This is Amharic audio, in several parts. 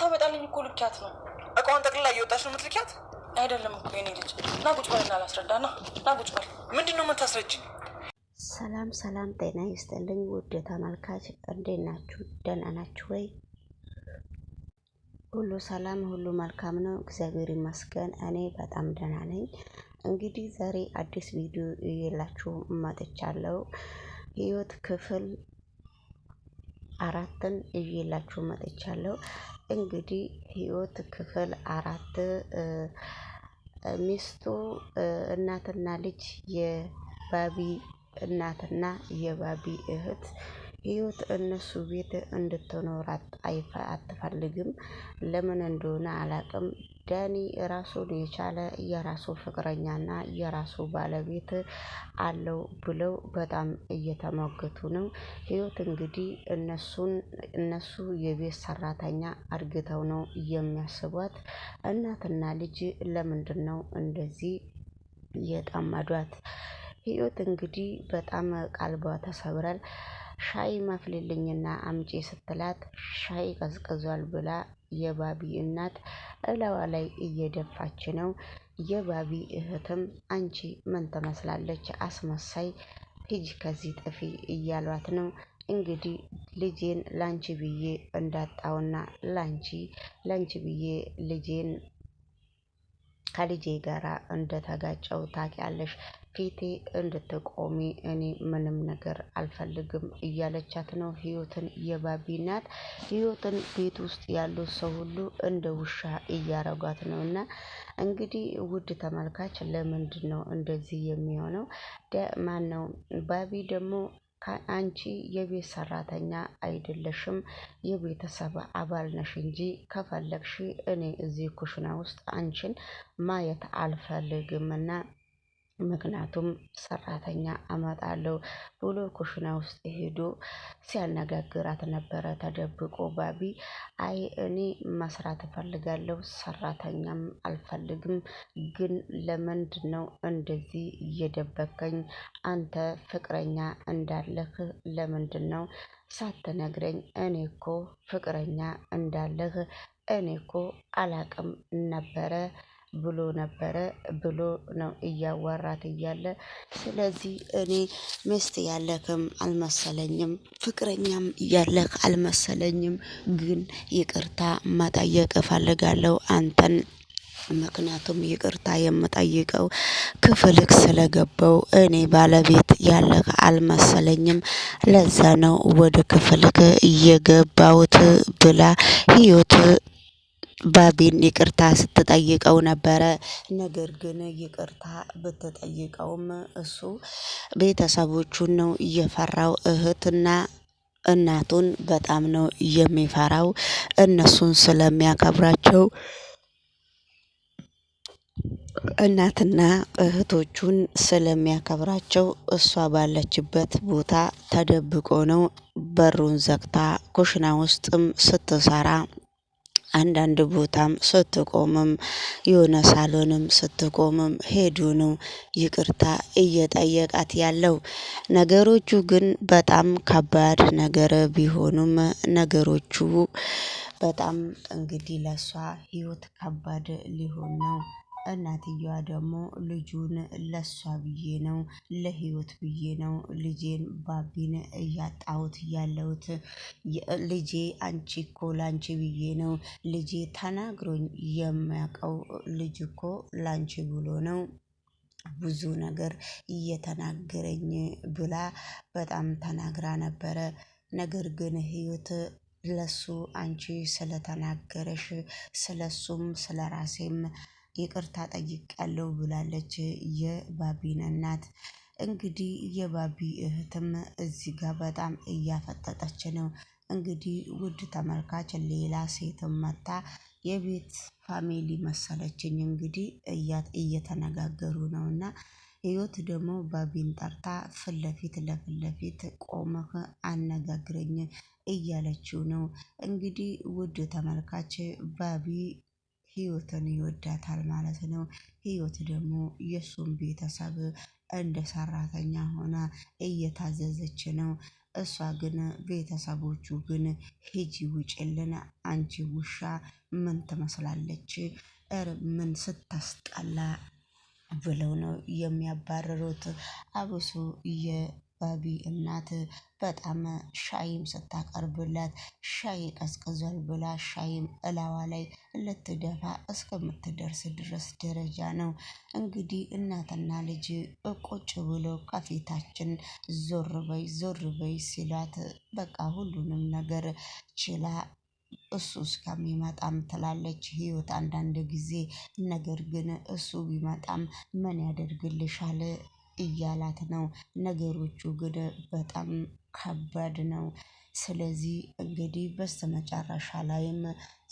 ሳታመጣልኝ እኮ ልኪያት ነው። እቃውን ጠቅልላ እየወጣች ነው የምትልኪያት? አይደለም እኮ የኔ ልጅ። ና ቁጭ በልና ላስረዳ። ና ቁጭ በል። ምንድን ነው የምታስረጅኝ? ሰላም ጤና ይስጥልኝ ውድ ተመልካች፣ እንዴት ናችሁ? ደህና ናችሁ ወይ? ሁሉ ሰላም ሁሉ መልካም ነው፣ እግዚአብሔር ይመስገን። እኔ በጣም ደህና ነኝ። እንግዲህ ዛሬ አዲስ ቪዲዮ ይዤላችሁ መጥቻለሁ። ህይወት ክፍል 4ን ይዤላችሁ መጥቻለሁ። እንግዲህ ህይወት ክፍል 4 ሚስቱ እናትና ልጅ የባቢ እናትና የባቢ እህት ህይወት እነሱ ቤት እንድትኖራት አትፈልግም። ለምን እንደሆነ አላቅም። ዳኒ ራሱን የቻለ የራሱ ፍቅረኛና የራሱ ባለቤት አለው ብለው በጣም እየተሟገቱ ነው። ህይወት እንግዲህ እነሱ የቤት ሰራተኛ አድርገው ነው የሚያስቧት። እናትና ልጅ ለምንድን ነው እንደዚህ የጠመዷት? ህይወት እንግዲህ በጣም ቀልቧ ተሰብሯል። ሻይ ማፍልልኝና አምጪ ስትላት ሻይ ቀዝቅዟል ብላ የባቢ እናት እላዋ ላይ እየደፋች ነው። የባቢ እህትም አንቺ ምን ትመስላለች አስመሳይ፣ ሂጂ ከዚህ ጥፊ እያሏት ነው። እንግዲህ ልጄን ላንቺ ብዬ እንዳጣውና ላንቺ ብዬ ልጄን ከልጄ ጋራ እንደተጋጨው ታውቂያለሽ። ፊቴ እንድትቆሚ እኔ ምንም ነገር አልፈልግም እያለቻት ነው ህይወትን። የባቢ ናት። ህይወትን ቤት ውስጥ ያሉት ሰው ሁሉ እንደ ውሻ እያረጓት ነው። እና እንግዲህ ውድ ተመልካች ለምንድን ነው እንደዚህ የሚሆነው? ማን ነው ባቢ ደግሞ አንቺ የቤት ሰራተኛ አይደለሽም፣ የቤተሰብ አባል ነሽ እንጂ ከፈለግሽ እኔ እዚህ ኩሽና ውስጥ አንቺን ማየት አልፈልግምና ምክንያቱም ሰራተኛ አመጣለሁ ብሎ ኩሽና ውስጥ ሄዶ ሲያነጋግራት ነበረ ተደብቆ። ባቢ አይ እኔ መስራት እፈልጋለሁ፣ ሰራተኛም አልፈልግም። ግን ለምንድን ነው እንደዚህ እየደበከኝ? አንተ ፍቅረኛ እንዳለህ ለምንድን ነው ሳትነግረኝ? እኔ እኮ ፍቅረኛ እንዳለህ እኔ እኮ አላቅም ነበረ ብሎ ነው እያዋራት እያለ፣ ስለዚህ እኔ ሚስት ያለክም አልመሰለኝም፣ ፍቅረኛም ያለክ አልመሰለኝም። ግን ይቅርታ መጠየቅ እፈልጋለሁ አንተን። ምክንያቱም ይቅርታ የምጠይቀው ክፍልክ ስለገባው እኔ ባለቤት ያለክ አልመሰለኝም፣ ለዛ ነው ወደ ክፍልክ እየገባሁት ብላ ህይወት ባቢን ይቅርታ ስትጠይቀው ነበረ። ነገር ግን ይቅርታ ብትጠይቀውም እሱ ቤተሰቦቹን ነው እየፈራው። እህትና እናቱን በጣም ነው የሚፈራው። እነሱን ስለሚያከብራቸው እናትና እህቶቹን ስለሚያከብራቸው እሷ ባለችበት ቦታ ተደብቆ ነው በሩን ዘግታ ኩሽና ውስጥም ስትሰራ፣ አንዳንድ ቦታም ስትቆምም፣ የሆነ ሳሎንም ስትቆምም ሄዱ ነው ይቅርታ እየጠየቃት ያለው። ነገሮቹ ግን በጣም ከባድ ነገር ቢሆኑም ነገሮቹ በጣም እንግዲህ ለሷ ህይወት ከባድ ሊሆን ነው። እናትየዋ ደግሞ ልጁን ለሷ ብዬ ነው ለህይወት ብዬ ነው ልጄን ባቢን እያጣሁት ያለሁት። ልጄ አንቺ እኮ ላንቺ ብዬ ነው ልጄ ተናግሮኝ የሚያውቀው ልጅ እኮ ላንቺ ብሎ ነው ብዙ ነገር እየተናገረኝ ብላ በጣም ተናግራ ነበረ። ነገር ግን ህይወት ለሱ አንቺ ስለተናገረሽ ስለሱም ስለራሴም ይቅርታ ጠይቄያለሁ ብላለች የባቢን እናት። እንግዲህ የባቢ እህትም እዚህ ጋር በጣም እያፈጠጠች ነው። እንግዲህ ውድ ተመልካች ሌላ ሴትም መታ የቤት ፋሚሊ መሰለችኝ እንግዲህ እየተነጋገሩ ነውና ህይወት ደግሞ ባቢን ጠርታ ፊት ለፊት ቆመህ አነጋግረኝ እያለችው ነው። እንግዲህ ውድ ተመልካች ባቢ ህይወትን ይወዳታል ማለት ነው። ህይወት ደግሞ የሱን ቤተሰብ እንደ ሰራተኛ ሆና እየታዘዘች ነው። እሷ ግን ቤተሰቦቹ ግን ሂጂ ውጭልን፣ አንቺ ውሻ ምን ትመስላለች? ምን ስታስጠላ ብለው ነው የሚያባርሩት። አብሶ የባቢ እናት በጣም ሻይም ስታቀርብላት ሻይ ቀዝቅዟል ብላ ሻይም እላዋ ላይ ልትደፋ እስከምትደርስ ድረስ ደረጃ ነው። እንግዲህ እናትና ልጅ ቁጭ ብሎ ከፊታችን ዞር በይ ሲሏት በቃ ሁሉንም ነገር ችላ እሱ እስከሚመጣም ትላለች ህይወት አንዳንድ ጊዜ። ነገር ግን እሱ ቢመጣም ምን ያደርግልሻል እያላት ነው። ነገሮቹ ግን በጣም ከባድ ነው። ስለዚህ እንግዲህ በስተመጨረሻ ላይም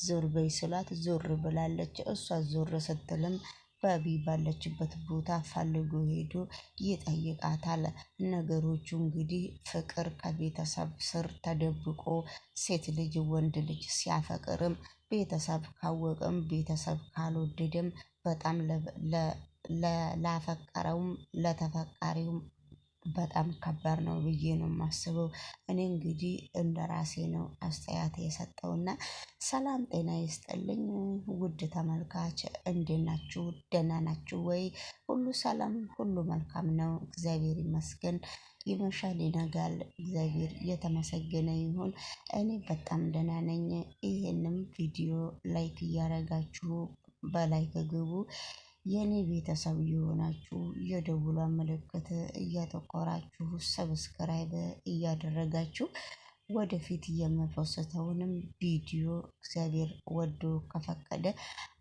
ዞር በይ ስላት ዞር ብላለች። እሷ ዞር ስትልም ባቢ ባለችበት ቦታ ፈልጎ ሄዶ ይጠይቃታል። ነገሮቹ እንግዲህ ፍቅር ከቤተሰብ ስር ተደብቆ ሴት ልጅ ወንድ ልጅ ሲያፈቅርም ቤተሰብ ካወቀም ቤተሰብ ካልወደደም በጣም ላፈቀረውም ለተፈቃሪውም በጣም ከባድ ነው ብዬ ነው የማስበው። እኔ እንግዲህ እንደ ራሴ ነው አስተያየት የሰጠውና። ሰላም ጤና ይስጥልኝ ውድ ተመልካች፣ እንዴት ናችሁ? ደህና ናችሁ ወይ? ሁሉ ሰላም ሁሉ መልካም ነው፣ እግዚአብሔር ይመስገን። ይመሻል ይነጋል፣ እግዚአብሔር የተመሰገነ ይሁን። እኔ በጣም ደህና ነኝ። ይሄንም ቪዲዮ ላይክ እያደረጋችሁ በላይክ ግቡ። የኔ ቤተሰብ የሆናችሁ የደውሏን ምልክት እያጠቆራችሁ ሰብስክራይብ እያደረጋችሁ ወደፊት የምፖስተውንም ቪዲዮ እግዚአብሔር ወዶ ከፈቀደ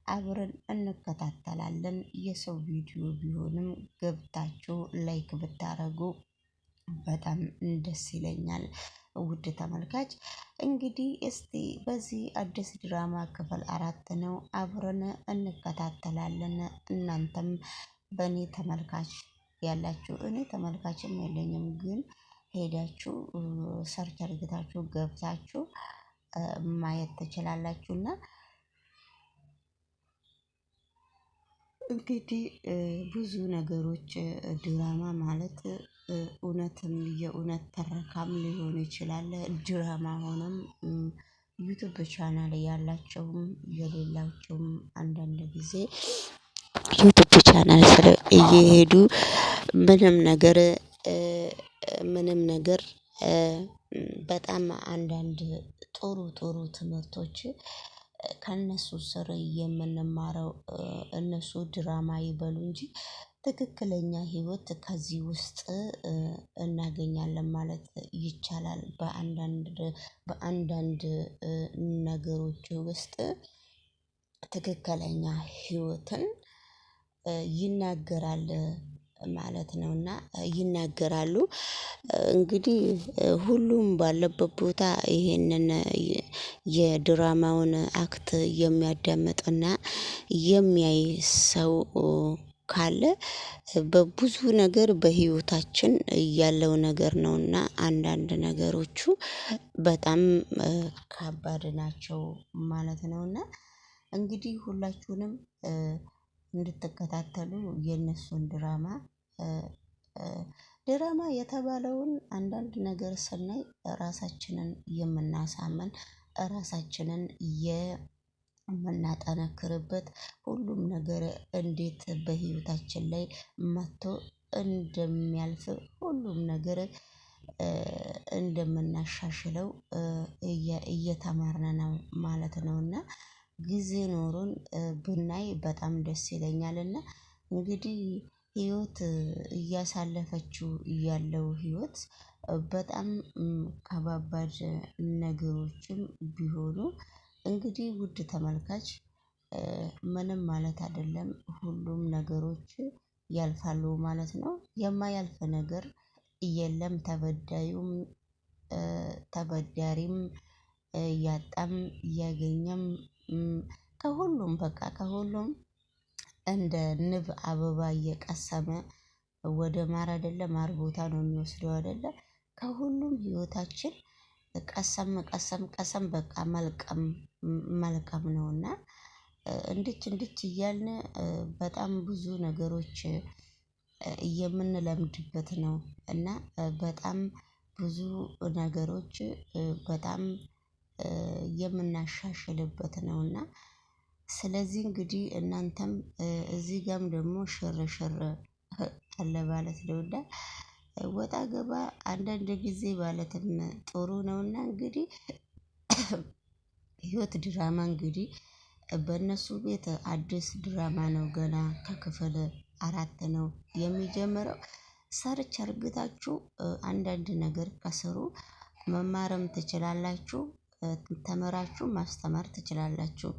አብረን እንከታተላለን። የሰው ቪዲዮ ቢሆንም ገብታችሁ ላይክ ብታረጉ በጣም ደስ ይለኛል። ውድ ተመልካች እንግዲህ እስቲ በዚህ አዲስ ድራማ ክፍል 4 ነው፣ አብረን እንከታተላለን። እናንተም በእኔ ተመልካች ያላችሁ፣ እኔ ተመልካችም የለኝም፣ ግን ሄዳችሁ ሰርች አድርጋችሁ ገብታችሁ ማየት ትችላላችሁና እንግዲህ ብዙ ነገሮች ድራማ ማለት እውነትም የእውነት ተረካም ሊሆን ይችላል። ድራማ ሆነም ዩቱብ ቻናል ያላቸውም የሌላቸውም አንዳንድ ጊዜ ዩቱብ ቻናል ስለ እየሄዱ ምንም ነገር በጣም አንዳንድ ጥሩ ትምህርቶች ከእነሱ ስር የምንማረው እነሱ ድራማ ይበሉ እንጂ ትክክለኛ ህይወት ከዚህ ውስጥ እናገኛለን ማለት ይቻላል። በአንዳንድ ነገሮች ውስጥ ትክክለኛ ህይወትን ይናገራል ማለት ነውና ይናገራሉ። እንግዲህ ሁሉም ባለበት ቦታ ይሄንን የድራማውን አክት የሚያዳምጥና የሚያይ ሰው ካለ በብዙ ነገር በህይወታችን ያለው ነገር ነውና አንዳንድ ነገሮቹ በጣም ከባድ ናቸው ማለት ነውና እንግዲህ ሁላችሁንም እንድትከታተሉ የነሱን ድራማ የተባለውን አንዳንድ ነገር ስናይ ራሳችንን የምናሳምን ራሳችንን የምናጠነክርበት ሁሉም ነገር እንዴት በህይወታችን ላይ መጥቶ እንደሚያልፍ ሁሉም ነገር እንደምናሻሽለው እየተማርን ነው ማለት ነውና ጊዜ ኖሮን ብናይ በጣም ደስ ይለኛልና እንግዲህ ህይወት እያሳለፈችው ያለው ህይወት በጣም ከባባድ ነገሮችም ቢሆኑ እንግዲህ ውድ ተመልካች ምንም ማለት አይደለም። ሁሉም ነገሮች ያልፋሉ ማለት ነው። የማያልፍ ነገር የለም። ተበዳሪም ያጣም ያገኘም ከሁሉም በቃ ከሁሉም እንደ ንብ አበባ እየቀሰመ ወደ ማር አይደለ ማር ቦታ ነው የሚወስደው አይደለ። ከሁሉም ህይወታችን ቀሰም በቃ መልቀም ነውና እንድች እያልን በጣም ብዙ ነገሮች የምንለምድበት ነው እና በጣም ብዙ ነገሮች በጣም የምናሻሽልበት ነውና ስለዚህ እንግዲህ እናንተም እዚህ ጋም ደግሞ ሽርሽር አለ ማለት ነውና ወጣ ገባ አንዳንድ ጊዜ ማለትም ጥሩ ነውና እንግዲህ ህይወት ድራማ እንግዲህ በእነሱ ቤት አዲስ ድራማ ነው። ገና ከክፍል 4 ነው የሚጀምረው። ሰርች አርግታችሁ አንዳንድ ነገር ከስሩ መማርም ትችላላችሁ፣ ተምራችሁ ማስተማር ትችላላችሁ።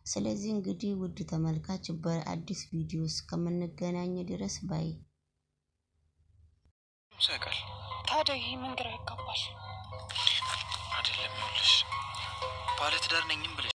ስለዚህ እንግዲህ ውድ ተመልካች በአዲስ ቪዲዮ እስከምንገናኝ ድረስ ባይ። ሰቀል ታዲያ ይሄ ምን ግራ ያጋባሽ? አይደለም ይኸውልሽ ባለትዳር ነኝም ብለሽ